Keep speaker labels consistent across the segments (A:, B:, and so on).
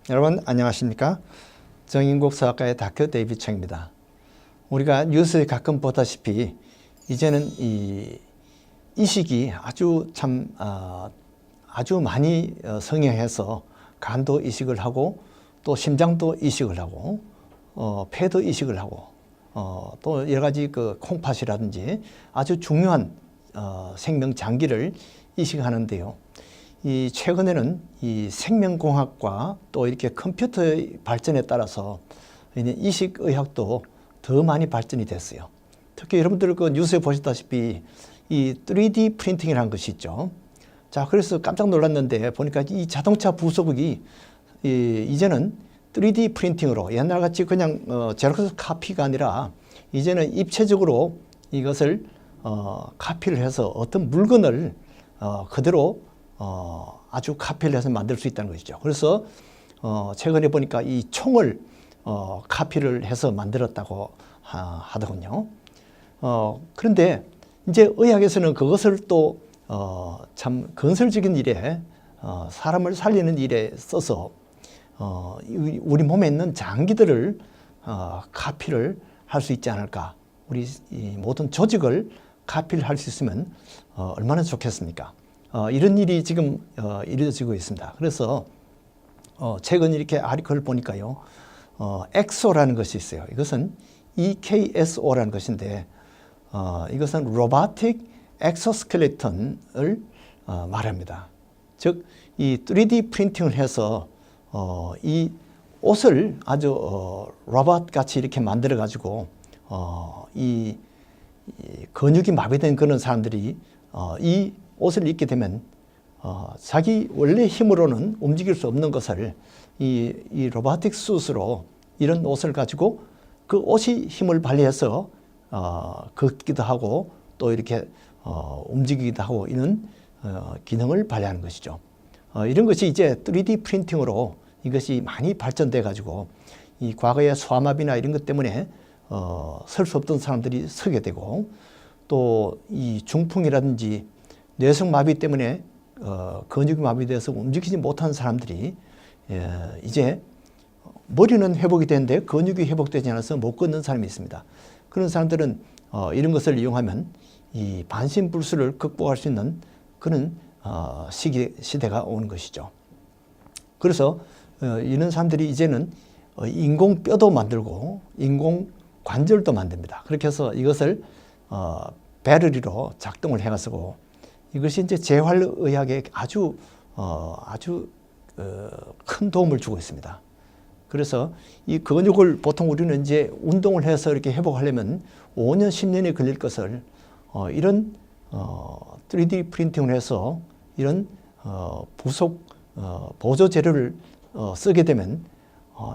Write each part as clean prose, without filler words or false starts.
A: 여러분 안녕하십니까? 정인국서학과의 다큐 데이비드 청입니다. 우리가 뉴스에 가끔 보다시피 이제는 이 이식이 아주 많이 성행해서 간도 이식을 하고 또 심장도 이식을 하고 폐도 이식을 하고 또 여러 가지 그 콩팥이라든지 아주 중요한 생명 장기를 이식하는데요. 이 최근에는 이 생명공학과 또 이렇게 컴퓨터의 발전에 따라서 이식의학도 더 많이 발전이 됐어요. 특히 여러분들 그 뉴스에 보셨다시피 이 3D 프린팅이라는 것이 있죠. 자, 그래서 깜짝 놀랐는데 보니까 이 자동차 부속이 이제는 3D 프린팅으로 옛날같이 그냥 제로스 카피가 아니라 이제는 입체적으로 이것을 카피를 해서 어떤 물건을 그대로 아주 카피를 해서 만들 수 있다는 것이죠. 그래서 최근에 보니까 이 총을 카피를 해서 만들었다고 하더군요. 그런데 이제 의학에서는 그것을 또 참 건설적인 일에 사람을 살리는 일에 써서 우리 몸에 있는 장기들을 카피를 할 수 있지 않을까. 우리 이 모든 조직을 카피를 할 수 있으면 얼마나 좋겠습니까? 이런 일이 지금 이루어지고 있습니다. 그래서 최근 이렇게 아티클을 보니까요. 엑소라는 것이 있어요. 이것은 EKSO라는 것인데 이것은 로보틱 엑소스켈레톤을 말합니다. 즉, 이 3D 프린팅을 해서 이 옷을 아주 로봇 같이 이렇게 만들어 가지고 이 근육이 마비된 그런 사람들이 이 옷을 입게 되면 자기 원래 힘으로는 움직일 수 없는 것을 이 로보틱 숫으로 이런 옷을 가지고 그 옷이 힘을 발휘해서 걷기도 하고 또 이렇게 움직이기도 하고 이런 기능을 발휘하는 것이죠. 이런 것이 이제 3D 프린팅으로 이것이 많이 발전돼 가지고 이 과거의 소아마비나 이런 것 때문에 설 수 없던 사람들이 서게 되고 또 이 중풍이라든지 뇌성마비 때문에 근육이 마비돼서 움직이지 못하는 사람들이 이제 머리는 회복이 되는데 근육이 회복되지 않아서 못 걷는 사람이 있습니다. 그런 사람들은 이런 것을 이용하면 이 반신불수를 극복할 수 있는 그런 시대가 오는 것이죠. 그래서 이런 사람들이 이제는 인공 뼈도 만들고 인공 관절도 만듭니다. 그렇게 해서 이것을 배터리로 작동을 해가지고 이것이 이제 재활의학에 아주 큰 도움을 주고 있습니다. 그래서 이 근육을 보통 우리는 이제 운동을 해서 이렇게 회복하려면 5년, 10년이 걸릴 것을 이런 3D 프린팅을 해서 이런 부속 보조 재료를 쓰게 되면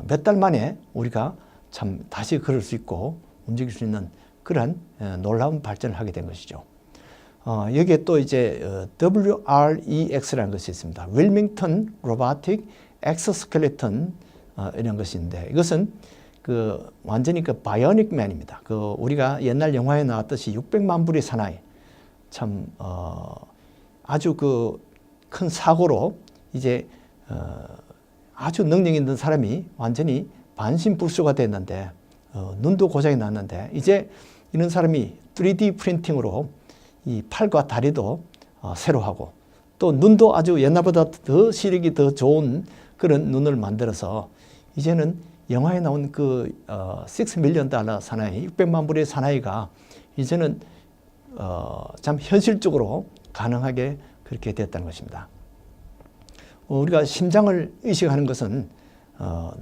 A: 몇 달 만에 우리가 참 다시 걸을 수 있고 움직일 수 있는 그러한 놀라운 발전을 하게 된 것이죠. 여기에 또 이제 WREX라는 것이 있습니다. 윌밍턴 로보틱 엑소스켈레톤 이런 것이 있는데 이것은 그 완전히 그 바이오닉 맨입니다. 그 우리가 옛날 영화에 나왔듯이 600만 불의 사나이 참 아주 그 큰 사고로 이제 아주 능력 있는 사람이 완전히 반신불수가 됐는데 눈도 고장이 났는데 이제 이런 사람이 3D 프린팅으로 이 팔과 다리도 새로 하고 또 눈도 아주 옛날보다 더 시력이 더 좋은 그런 눈을 만들어서 이제는 영화에 나온 그 $6 million 사나이, 600만 불의 사나이가 이제는 참 현실적으로 가능하게 그렇게 됐다는 것입니다. 우리가 심장을 의식하는 것은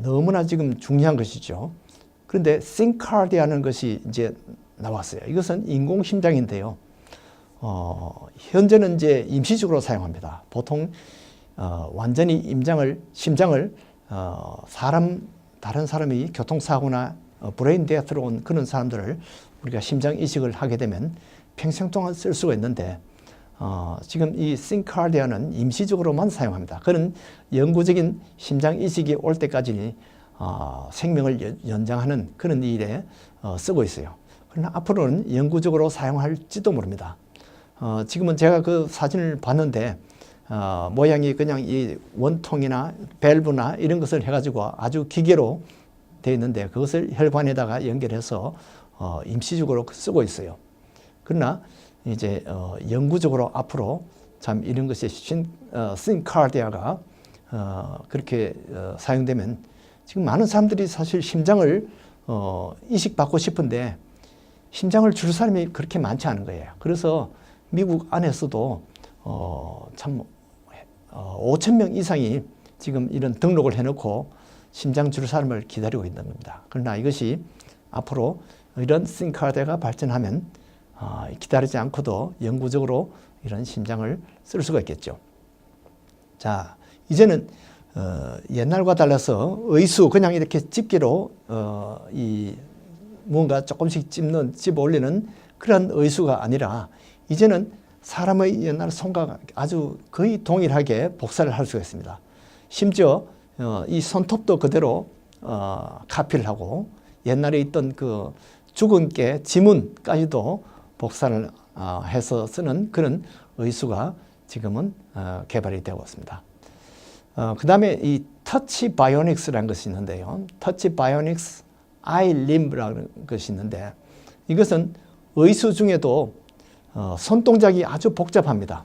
A: 너무나 지금 중요한 것이죠. 그런데 싱카디아라는 것이 이제 나왔어요. 이것은 인공 심장인데요. 현재는 이제 임시적으로 사용합니다. 보통 완전히 심장을 다른 사람이 교통사고나 브레인 데스로 온 그런 사람들을 우리가 심장 이식을 하게 되면 평생 동안 쓸 수가 있는데 지금 이 싱카디아는 임시적으로만 사용합니다. 그런 영구적인 심장 이식이 올 때까지 생명을 연장하는 그런 일에 쓰고 있어요. 그러나 앞으로는 영구적으로 사용할지도 모릅니다. 지금은 제가 그 사진을 봤는데 모양이 그냥 이 원통이나 밸브나 이런 것을 해가지고 아주 기계로 되어 있는데 그것을 혈관에다가 연결해서 임시적으로 쓰고 있어요. 그러나 이제 영구적으로 앞으로 참 이런 것이 신카르디아가 그렇게 사용되면 지금 많은 사람들이 사실 심장을 이식받고 싶은데 심장을 줄 사람이 그렇게 많지 않은 거예요. 그래서 미국 안에서도 참 5천 명 이상이 지금 이런 등록을 해놓고 심장 줄 사람을 기다리고 있는 겁니다. 그러나 이것이 앞으로 이런 신카르디아가 발전하면 기다리지 않고도 영구적으로 이런 심장을 쓸 수가 있겠죠. 자, 이제는 옛날과 달라서 의수 그냥 이렇게 집게로 이 뭔가 조금씩 집어 올리는 그런 의수가 아니라 이제는 사람의 옛날 손과 아주 거의 동일하게 복사를 할 수가 있습니다. 심지어 이 손톱도 그대로 카피를 하고 옛날에 있던 그 죽은 깨 지문까지도 복사를 해서 쓰는 그런 의수가 지금은 개발이 되고 있습니다. 그 다음에 이 터치 바이오닉스라는 것이 있는데요. 터치 바이오닉스 아이림브라는 것이 있는데 이것은 의수 중에도 손동작이 아주 복잡합니다.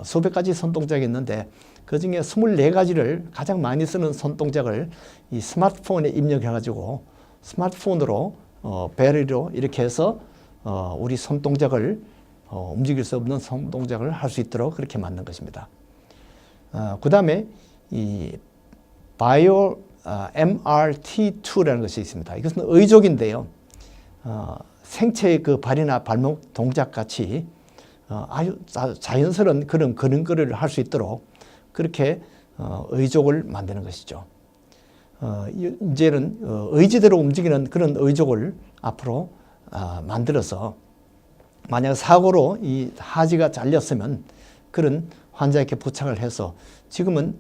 A: 수백 가지 손동작이 있는데 그 중에 24가지를 가장 많이 쓰는 손동작을 이 스마트폰에 입력해가지고 스마트폰으로 배터리로 이렇게 해서 우리 손동작을 움직일 수 없는 손동작을 할 수 있도록 그렇게 만든 것입니다. 그 다음에 이 바이오 MRT2라는 것이 있습니다. 이것은 의족인데요. 생체의 그 발이나 발목 동작 같이 아주 자연스러운 그런 걸음걸이를 할 수 있도록 그렇게 의족을 만드는 것이죠. 이제는 의지대로 움직이는 그런 의족을 앞으로 만들어서 만약 사고로 이 하지가 잘렸으면 그런 환자에게 부착을 해서 지금은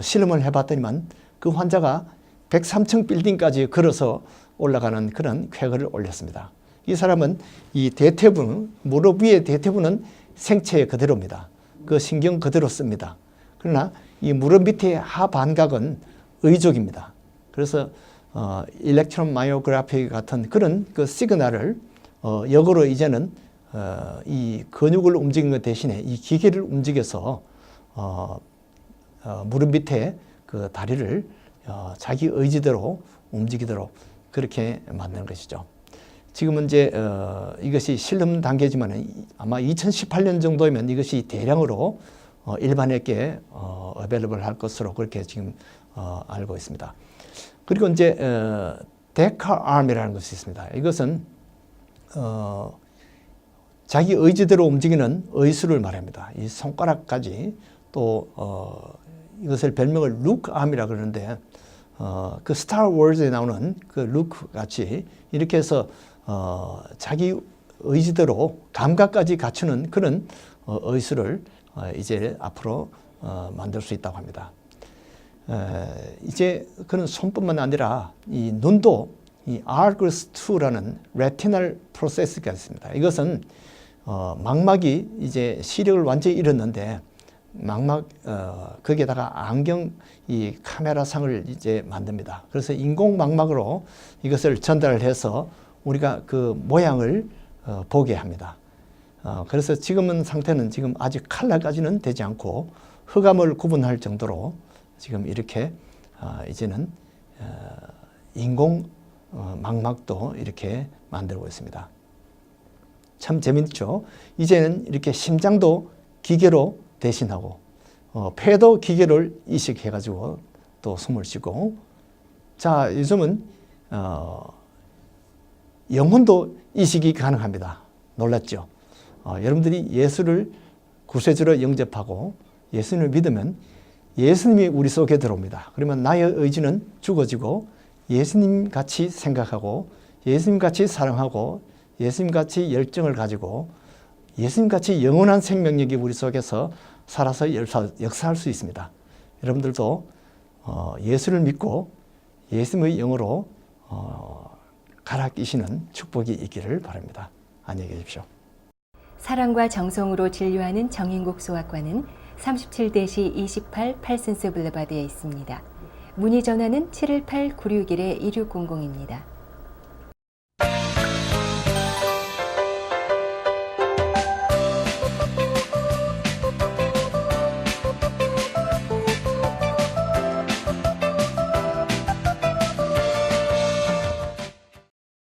A: 실험을 해봤더니만 그 환자가 103층 빌딩까지 걸어서 올라가는 그런 쾌거를 올렸습니다. 이 사람은 이 대퇴부는 무릎 위의 대퇴부는 생체 그대로입니다. 그 신경 그대로 씁니다. 그러나 이 무릎 밑의 하반각은 의족입니다. 그래서 일렉트론 마이오그래피 같은 그런 그 시그널을 역으로 이제는 이 근육을 움직이는 것 대신에 이 기계를 움직여서 무릎 밑에 그 다리를 자기 의지대로 움직이도록 그렇게 만드는 것이죠. 지금은 이제 이것이 실험 단계지만 아마 2018년 정도면 이것이 대량으로 일반에게 어베일러블 할 것으로 그렇게 지금 알고 있습니다. 그리고 이제 데카암이라는 것이 있습니다. 이것은 자기 의지대로 움직이는 의수를 말합니다. 이 손가락까지 또 이것을 별명을 루크암이라 그러는데 그 스타워즈에 나오는 그 루크 같이 이렇게 해서 자기 의지대로 감각까지 갖추는 그런 의수를 이제 앞으로 만들 수 있다고 합니다. 이제 그런 손뿐만 아니라 이 눈도 이 ARGS2라는 레티널 프로세스가 있습니다. 이것은 망막이 이제 시력을 완전히 잃었는데 망막 거기에다가 안경 이 카메라상을 이제 만듭니다. 그래서 인공 망막으로 이것을 전달을 해서 우리가 그 모양을 보게 합니다. 그래서 지금은 상태는 지금 아직 칼날까지는 되지 않고 흑암을 구분할 정도로 지금 이렇게 이제는 인공 망막도 이렇게 만들고 있습니다. 참 재밌죠? 이제는 이렇게 심장도 기계로 대신하고 폐도 기계를 이식해가지고 또 숨을 쉬고 자 요즘은 영혼도 이식이 가능합니다. 놀랐죠? 여러분들이 예수를 구세주로 영접하고 예수님을 믿으면 예수님이 우리 속에 들어옵니다. 그러면 나의 의지는 죽어지고 예수님 같이 생각하고 예수님 같이 사랑하고 예수님 같이 열정을 가지고 예수님 같이 영원한 생명력이 우리 속에서 살아서 역사할 수 있습니다. 여러분들도 예수를 믿고 예수님의 영으로 갈아 끼시는 축복이 있기를 바랍니다. 안녕히 계십시오.
B: 사랑과 정성으로 진료하는 정인국 소아과는 37-28 팔슨스 블루바드에 있습니다. 문의 전화는 718-961-2600입니다.